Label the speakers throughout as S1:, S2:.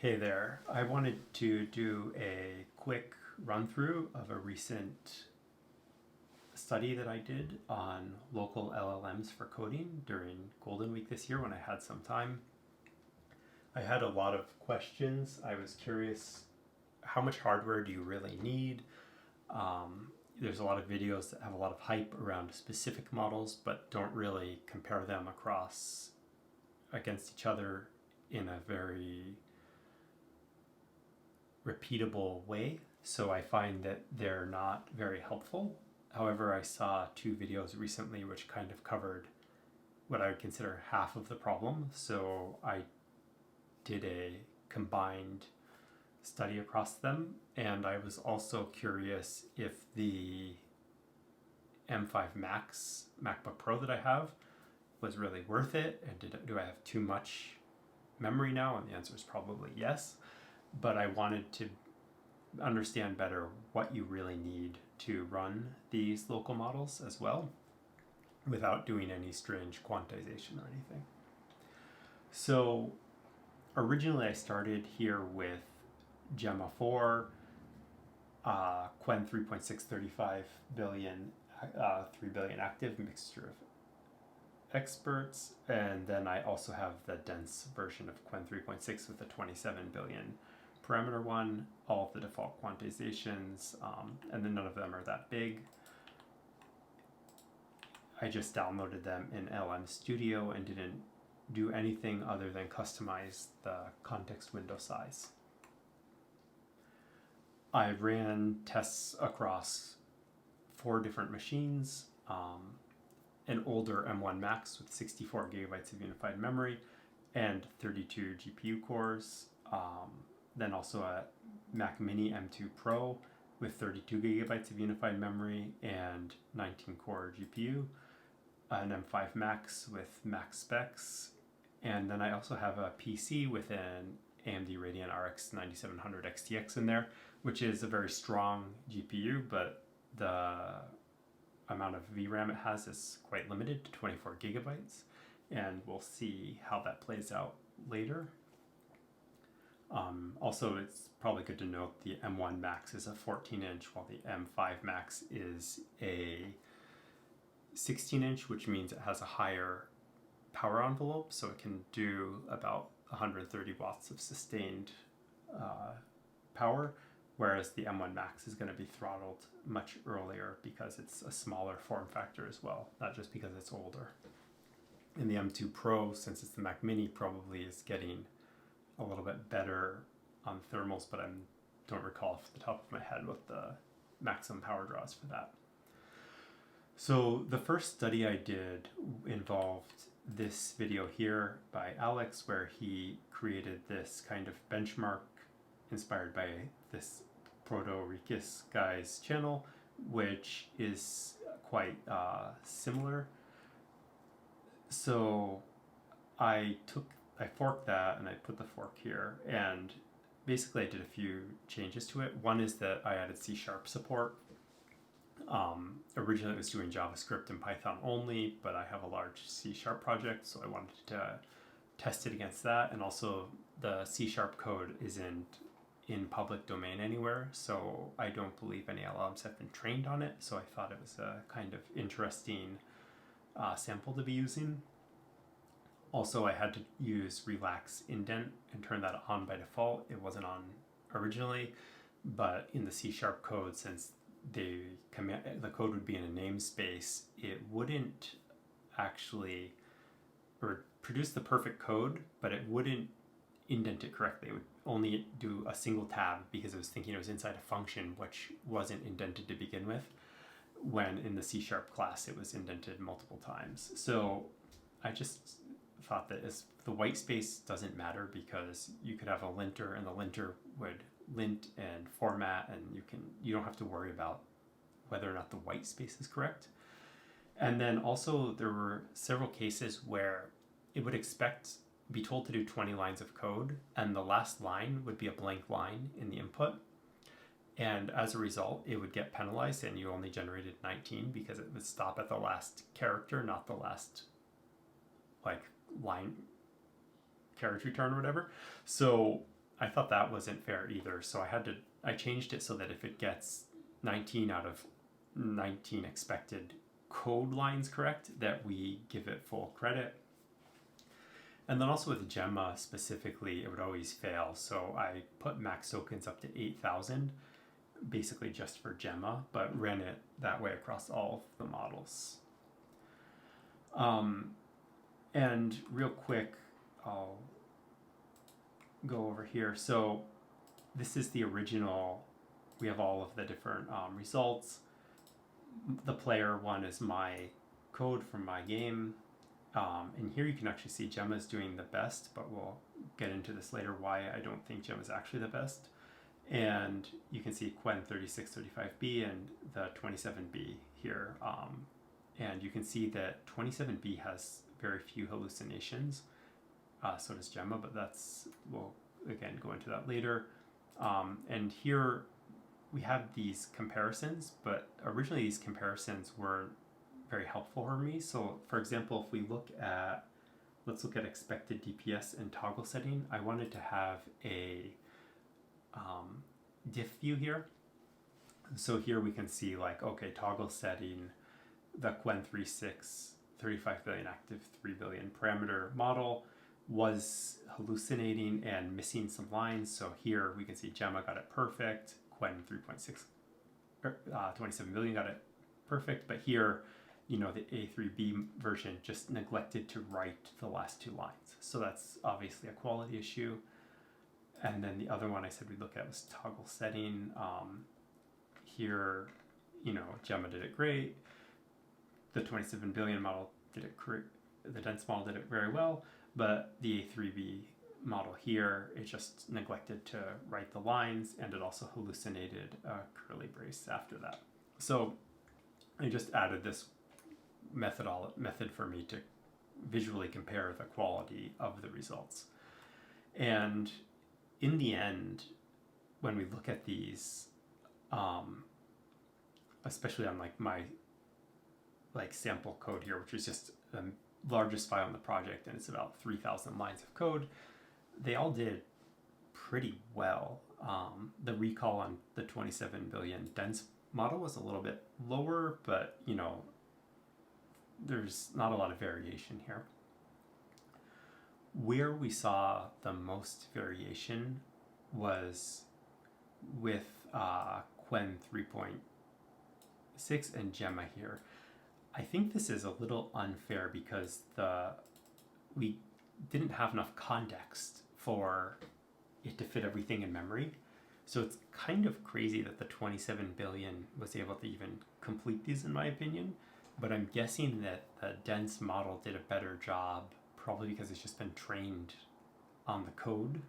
S1: Hey there. I wanted to do a quick run through of a recent study that I did on local LLMs for coding during Golden Week this year when I had some time. I had a lot of questions. I was curious, how much hardware do you really need? There's a lot of videos that have a lot of hype around specific models but don't really compare them against each other in a very repeatable way, so I find that they're not very helpful. However, I saw two videos recently which kind of covered what I would consider half of the problem, so I did a combined study across them, and I was also curious if the M5 Max MacBook Pro that I have was really worth it, and do I have too much memory now? And the answer is probably yes. But I wanted to understand better what you really need to run these local models as well without doing any strange quantization or anything. So originally I started here with Gemma 4, Qwen 3.635 billion, 3 billion active, mixture of experts, and then I also have the dense version of Qwen 3.6 with the 27 billion parameter one, all of the default quantizations, and then none of them are that big. I just downloaded them in LM Studio and didn't do anything other than customize the context window size. I ran tests across 4 different machines, an older M1 Max with 64 gigabytes of unified memory and 32 GPU cores, then also a Mac Mini M2 Pro with 32 gigabytes of unified memory and 19 core GPU, an M5 Max with max specs, and then I also have a PC with an AMD Radeon RX 9700 XTX in there, which is a very strong GPU, but the amount of VRAM it has is quite limited to 24 gigabytes, and we'll see how that plays out later. Also, it's probably good to note the M1 Max is a 14-inch, while the M5 Max is a 16-inch, which means it has a higher power envelope, so it can do about 130 watts of sustained power, whereas the M1 Max is going to be throttled much earlier because it's a smaller form factor as well, not just because it's older. And the M2 Pro, since it's the Mac Mini, probably is getting a little bit better on thermals, but I don't recall off the top of my head what the maximum power draws for that. So the first study I did involved this video here by Alex, where he created this kind of benchmark inspired by this Proto-Ricus guy's channel, which is quite similar. So I forked that and I put the fork here, and basically I did a few changes to it. One is that I added C# support. Originally it was doing JavaScript and Python only, but I have a large C# project, so I wanted to test it against that. And also the C# code isn't in public domain anywhere, so I don't believe any LLMs have been trained on it, so I thought it was a kind of interesting sample to be using. Also, I had to use relax indent and turn that on by default. It wasn't on originally, but in the C# code, since the code would be in a namespace, it wouldn't actually produce the perfect code, but it wouldn't indent it correctly. It would only do a single tab because it was thinking it was inside a function which wasn't indented to begin with, when in the C# class it was indented multiple times. So I just thought that the white space doesn't matter, because you could have a linter and the linter would lint and format, and you don't have to worry about whether or not the white space is correct. And then also there were several cases where it would be told to do 20 lines of code, and the last line would be a blank line in the input, and as a result it would get penalized, and you only generated 19 because it would stop at the last character, not the last line carriage return or whatever. So I thought that wasn't fair either. So I changed it so that if it gets 19 out of 19 expected code lines correct, that we give it full credit. And then also with Gemma specifically, it would always fail. So I put max tokens up to 8,000, basically just for Gemma, but ran it that way across all of the models. And real quick, I'll go over here. So this is the original. We have all of the different results. The player one is my code from my game. And here you can actually see Gemma's doing the best, but we'll get into this later why I don't think Gemma's actually the best. And you can see Qwen 3635B and the 27B here. And you can see that 27B has very few hallucinations. So does Gemma, but we'll again go into that later. And here we have these comparisons, but originally these comparisons weren't very helpful for me. So for example, if we let's look at expected DPS and toggle setting. I wanted to have a diff view here. So here we can see like, okay, toggle setting, the Qwen 35 billion active 3 billion parameter model was hallucinating and missing some lines. So here we can see Gemma got it perfect, Qwen 27 billion got it perfect, but here, the A3B version just neglected to write the last two lines. So that's obviously a quality issue. And then the other one I said we'd look at was toggle setting. Here, Gemma did it great. The 27 billion model did it great. The dense model did it very well, but the A3B model here, it just neglected to write the lines, and it also hallucinated a curly brace after that. So I just added this method for me to visually compare the quality of the results. And in the end, when we look at these, especially on my sample code here, which is just the largest file in the project, and it's about 3,000 lines of code, they all did pretty well. The recall on the 27 billion dense model was a little bit lower, but there's not a lot of variation here. Where we saw the most variation was with Qwen 3.6 and Gemma here. I think this is a little unfair because we didn't have enough context for it to fit everything in memory. So it's kind of crazy that the 27 billion was able to even complete these, in my opinion. But I'm guessing that the dense model did a better job, probably because it's just been trained on the code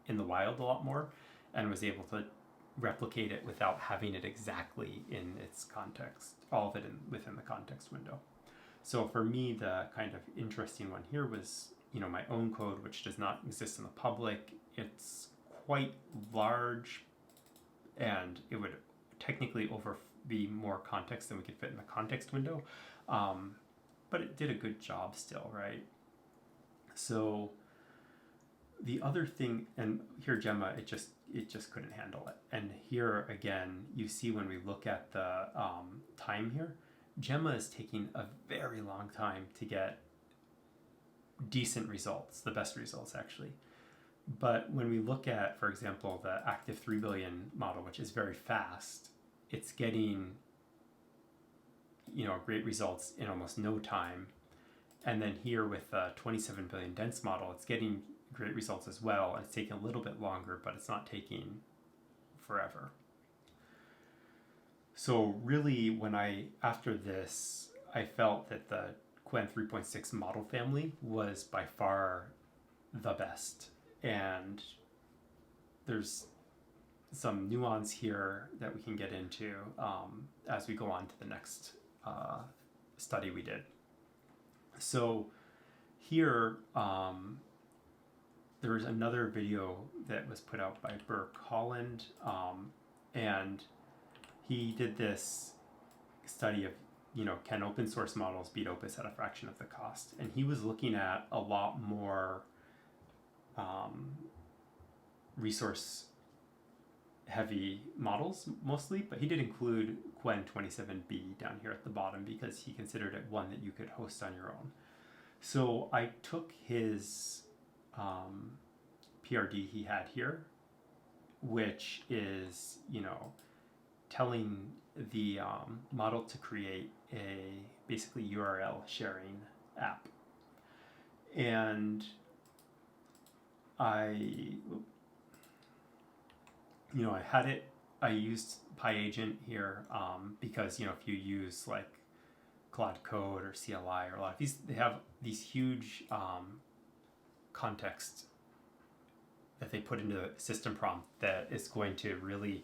S1: in the wild a lot more and was able to replicate it without having it exactly in its context, all of it within the context window. So for me, the kind of interesting one here was, my own code, which does not exist in the public. It's quite large, and it would technically be more context than we could fit in the context window, but it did a good job still, right? So the other thing, and here Gemma, it just couldn't handle it. And here again, you see when we look at the time here, Gemma is taking a very long time to get decent results, the best results actually. But when we look at, for example, the active 3 billion model, which is very fast, it's getting, great results in almost no time. And then here with the 27 billion dense model, it's getting great results as well. It's taking a little bit longer, but it's not taking forever. So really, after this, I felt that the Qwen 3.6 model family was by far the best. And there's some nuance here that we can get into as we go on to the next study we did. So here, there was another video that was put out by Burke Holland, and he did this study of, can open source models beat Opus at a fraction of the cost? And he was looking at a lot more resource heavy models mostly, but he did include Qwen 27B down here at the bottom because he considered it one that you could host on your own. So I took his PRD he had here, which is, telling the model to create a basically URL sharing app. And I had it, I used PyAgent here because, if you use like Cloud Code or CLI or a lot of these, they have these huge context that they put into the system prompt that is going to really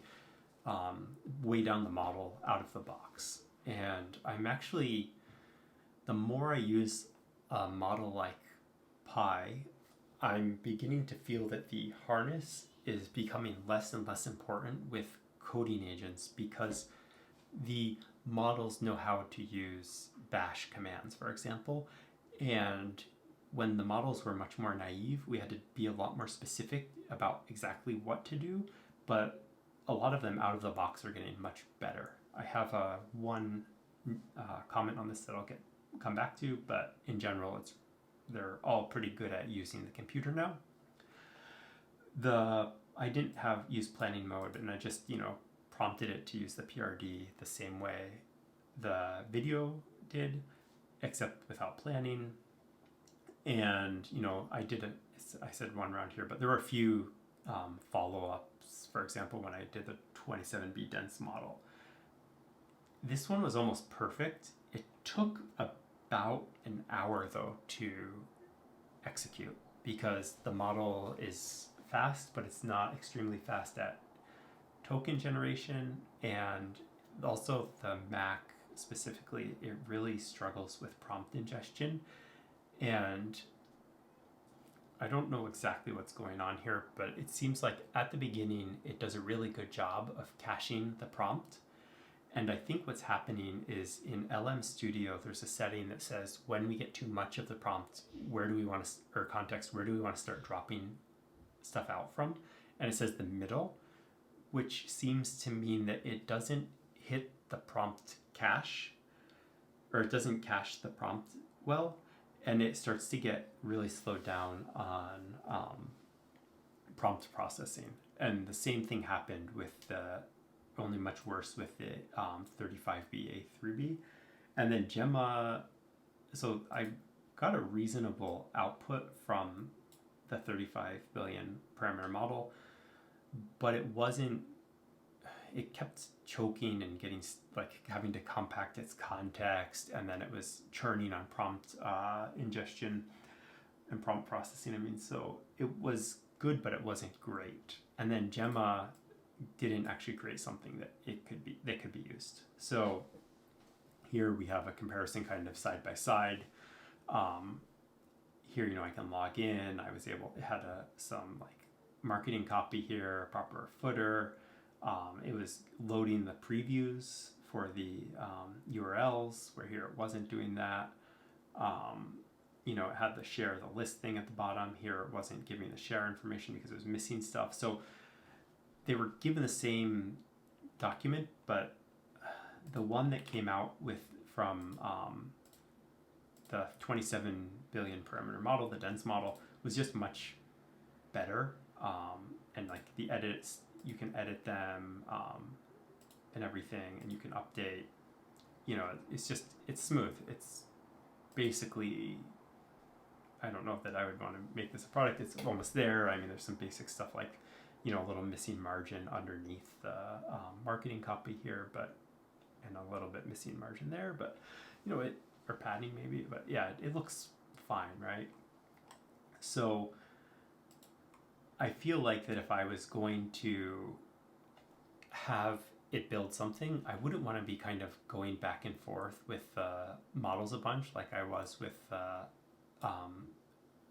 S1: weigh down the model out of the box. And I'm actually, the more I use a model like Pi, I'm beginning to feel that the harness is becoming less and less important with coding agents because the models know how to use bash commands, for example. And when the models were much more naive, we had to be a lot more specific about exactly what to do, but a lot of them out of the box are getting much better. I have one comment on this that I'll come back to, but in general, they're all pretty good at using the computer now. I didn't use planning mode, and I just prompted it to use the PRD the same way the video did, except without planning. And I said one round here, but there were a few follow-ups. For example, when I did the 27B dense model, this one was almost perfect. It took about an hour though to execute because the model is fast, but it's not extremely fast at token generation, and also the Mac specifically, it really struggles with prompt ingestion. And I don't know exactly what's going on here, but it seems like at the beginning it does a really good job of caching the prompt. And I think what's happening is in LM Studio, there's a setting that says when we get too much of the prompt, where do we want to, or context, where do we want to start dropping stuff out from? And it says the middle, which seems to mean that it doesn't hit the prompt cache, or it doesn't cache the prompt well, and it starts to get really slowed down on prompt processing. And the same thing happened with only much worse with the 35B A3B. And then Gemma, so I got a reasonable output from the 35 billion parameter model, but it kept choking and getting having to compact its context, and then it was churning on prompt ingestion and prompt processing. So it was good, but it wasn't great. And then Gemma didn't actually create something that could be used. So here we have a comparison kind of side by side. Here, I can log in. It had some marketing copy here, a proper footer. It was loading the previews for the URLs, where here it wasn't doing that. It had the share the list thing at the bottom. Here it wasn't giving the share information because it was missing stuff. So they were given the same document, but the one that came out from the 27 billion parameter model, the dense model, was just much better. And the edits, you can edit them and everything, and you can update. It's smooth. It's basically, I don't know that I would want to make this a product. It's almost there. There's some basic stuff like, a little missing margin underneath the marketing copy here, and a little bit missing margin there, but or padding maybe, but yeah, it looks fine, right? So I feel like that if I was going to have it build something, I wouldn't want to be kind of going back and forth with models a bunch like I was with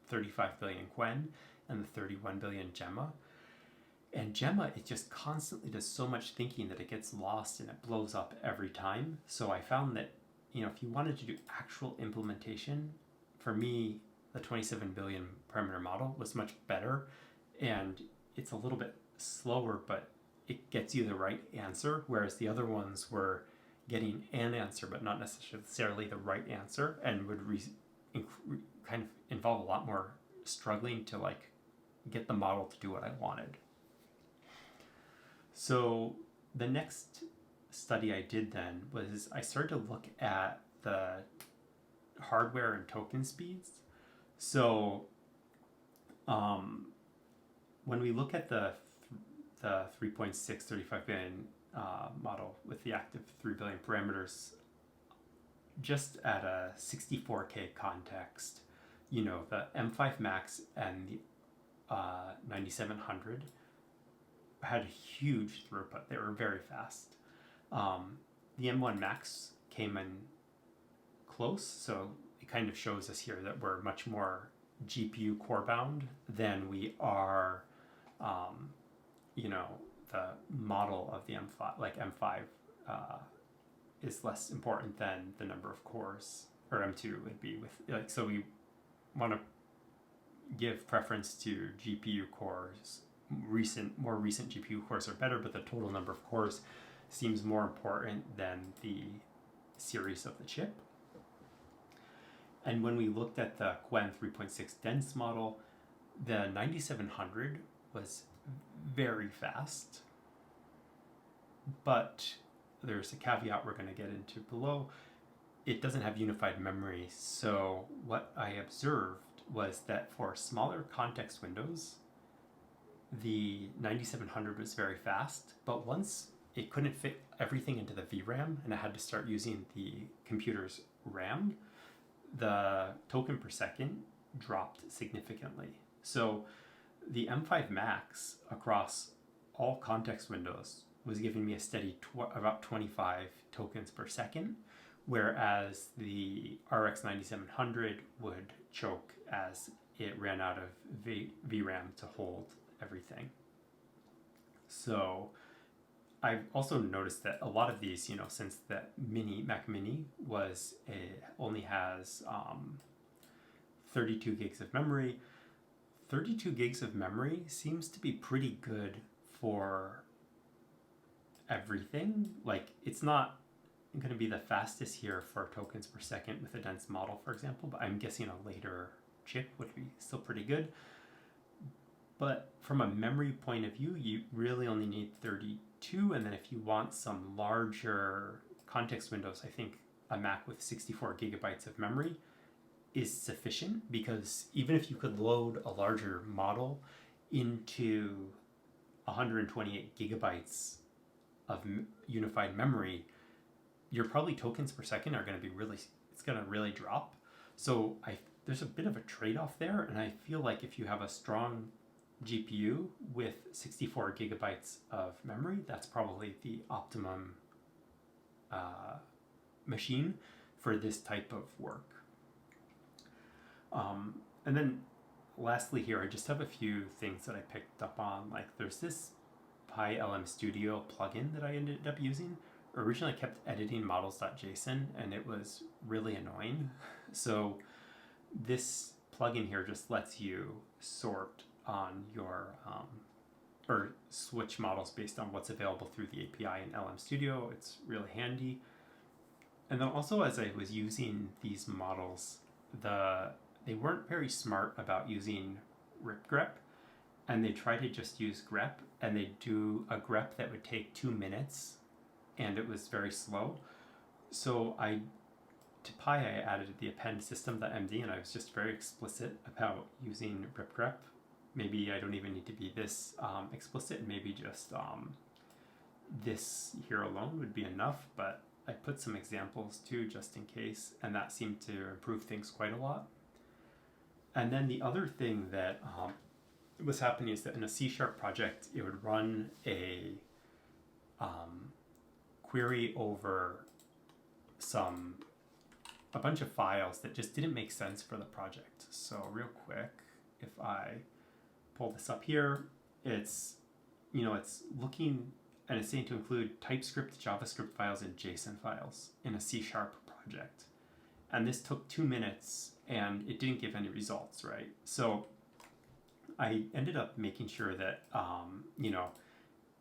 S1: 35 billion Qwen and the 31 billion Gemma. And Gemma, it just constantly does so much thinking that it gets lost and it blows up every time. So I found that, if you wanted to do actual implementation, for me, the 27 billion parameter model was much better. And it's a little bit slower, but it gets you the right answer, whereas the other ones were getting an answer, but not necessarily the right answer, and would kind of involve a lot more struggling to like get the model to do what I wanted. So the next study I did then was I started to look at the hardware and token speeds. So when we look at the 3.6 35 billion model with the active 3 billion parameters, just at a 64K context, you know, the M5 Max and the 9700 had huge throughput. They were very fast. The M1 Max came in close, so it kind of shows us here that we're much more GPU core bound than we are, you know, the model of the M5, like M5 is less important than the number of cores, or M2 would be with, like, so we want to give preference to GPU cores. More recent GPU cores are better, but the total number of cores seems more important than the series of the chip. And when we looked at the Qwen 3.6 dense model, the 9700 was very fast, but there's a caveat we're going to get into below. It doesn't have unified memory, so what I observed was that for smaller context windows, the 9700 was very fast, but once it couldn't fit everything into the VRAM and I had to start using the computer's RAM, the token per second dropped significantly. So the M5 Max across all context windows was giving me a steady about 25 tokens per second, whereas the RX 9700 would choke as it ran out of VRAM to hold everything. So I've also noticed that a lot of these, you know, since the Mac Mini only has 32 gigs of memory, 32 gigs of memory seems to be pretty good for everything. Like, it's not going to be the fastest here for tokens per second with a dense model, for example, but I'm guessing a later chip would be still pretty good. But from a memory point of view, you really only need 32, and then if you want some larger context windows, I think a Mac with 64 gigabytes of memory is sufficient, because even if you could load a larger model into 128 gigabytes of unified memory, your probably tokens per second are going to be it's going to really drop. So there's a bit of a trade-off there, and I feel like if you have a strong GPU with 64 gigabytes of memory, that's probably the optimum machine for this type of work. And then lastly here, I just have a few things that I picked up on. Like, there's this PyLM Studio plugin that I ended up using. Originally I kept editing models.json and it was really annoying. So this plugin here just lets you sort on your or switch models based on what's available through the API in LM Studio. It's really handy. And then also, as I was using these models, they weren't very smart about using ripgrep, and they try to just use grep, and they do a grep that would take 2 minutes, and it was very slow. So to Pi, I added the append system.md, and I was just very explicit about using ripgrep. Maybe I don't even need to be this explicit, maybe just this here alone would be enough, but I put some examples too, just in case, and that seemed to improve things quite a lot. And then the other thing that was happening is that in a C# project, it would run a query over a bunch of files that just didn't make sense for the project. So real quick, if I pull this up here, it's looking and it's saying to include TypeScript, JavaScript files, and JSON files in a C# project. And this took 2 minutes and it didn't give any results, right? So I ended up making sure that, you know,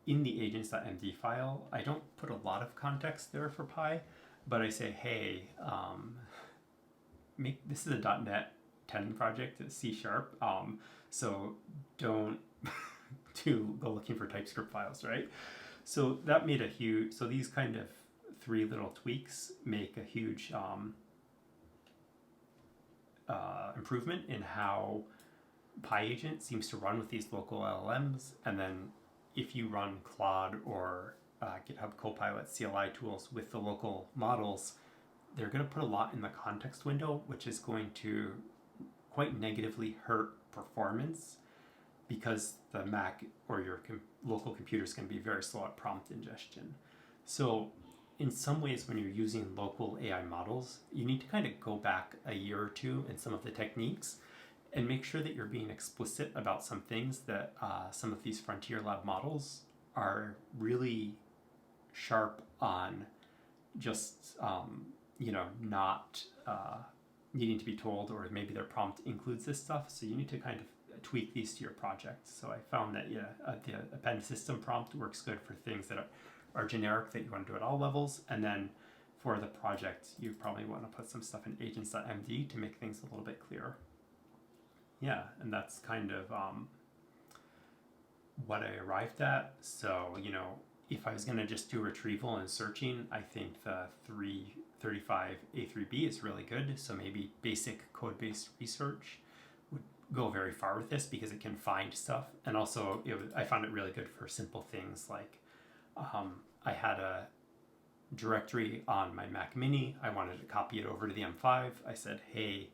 S1: in the agents.md file, I don't put a lot of context there for Pi, but I say, hey, this is a .NET 10 project, it's C#, so don't go looking for TypeScript files, right? So that made so these kind of 3 little tweaks make a huge improvement in how PyAgent seems to run with these local LLMs. And then if you run Claude or GitHub Copilot CLI tools with the local models, they're going to put a lot in the context window, which is going to quite negatively hurt performance because the Mac or your local computer is going to be very slow at prompt ingestion. So in some ways, when you're using local AI models, you need to kind of go back a year or two in some of the techniques and make sure that you're being explicit about some things that some of these frontier lab models are really sharp on, just not needing to be told, or maybe their prompt includes this stuff. So you need to kind of tweak these to your project. So I found that the append system prompt works good for things that are generic that you want to do at all levels, and then for the project you probably want to put some stuff in agents.md to make things a little bit clearer. Yeah, and that's kind of what I arrived at. So, if I was going to just do retrieval and searching, I think the 335 A3B is really good. So maybe basic code-based research would go very far with this because it can find stuff. And also, I found it really good for simple things like I had a directory on my Mac Mini. I wanted to copy it over to the M5. I said, hey,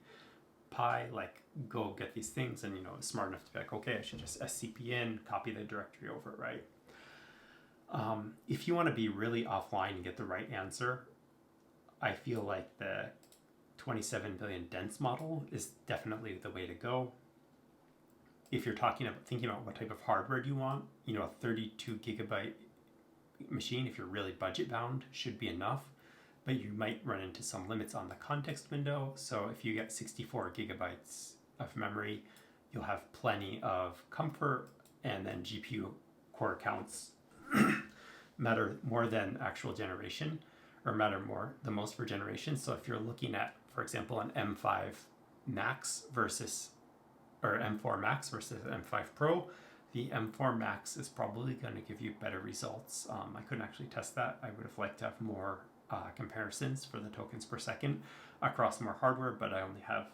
S1: Pi, go get these things, and it's smart enough to be like, okay, I should just scp in, copy the directory over, right? If you want to be really offline and get the right answer, I feel like the 27 billion dense model is definitely the way to go. If you're thinking about what type of hardware do you want, a 32 gigabyte machine, if you're really budget bound, should be enough. But you might run into some limits on the context window. So if you get 64 gigabytes of memory, you'll have plenty of comfort, and then GPU core counts matter more than actual generation, or matter the most for generation. So if you're looking at, for example, an M5 Max or M4 Max versus M5 Pro, the M4 Max is probably going to give you better results. I couldn't actually test that. I would have liked to have more comparisons for the tokens per second across more hardware, but I only have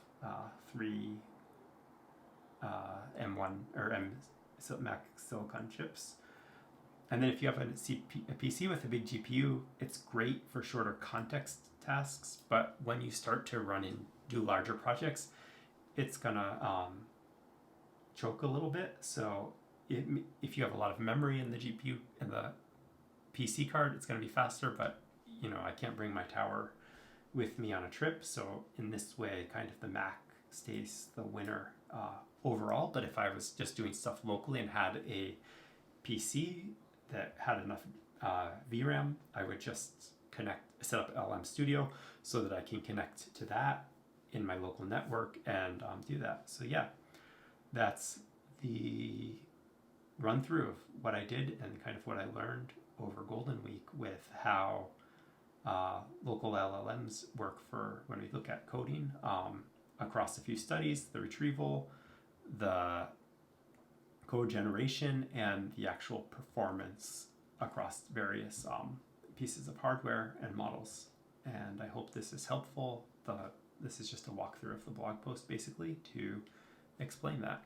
S1: 3 M1 or Mac Silicon chips. And then if you have a PC with a big GPU, it's great for shorter context tasks, but when you start to do larger projects, it's gonna choke a little bit. So if you have a lot of memory in the GPU and the PC card, it's gonna be faster, but I can't bring my tower with me on a trip. So in this way, kind of the Mac stays the winner overall. But if I was just doing stuff locally and had a PC that had enough VRAM, I would just set up LM Studio so that I can connect to that in my local network and do that. So yeah, that's the run through of what I did and kind of what I learned over Golden Week with how local LLMs work for when we look at coding across a few studies, the retrieval, the code generation, and the actual performance across various pieces of hardware and models. And I hope this is helpful. This is just a walkthrough of the blog post basically to explain that.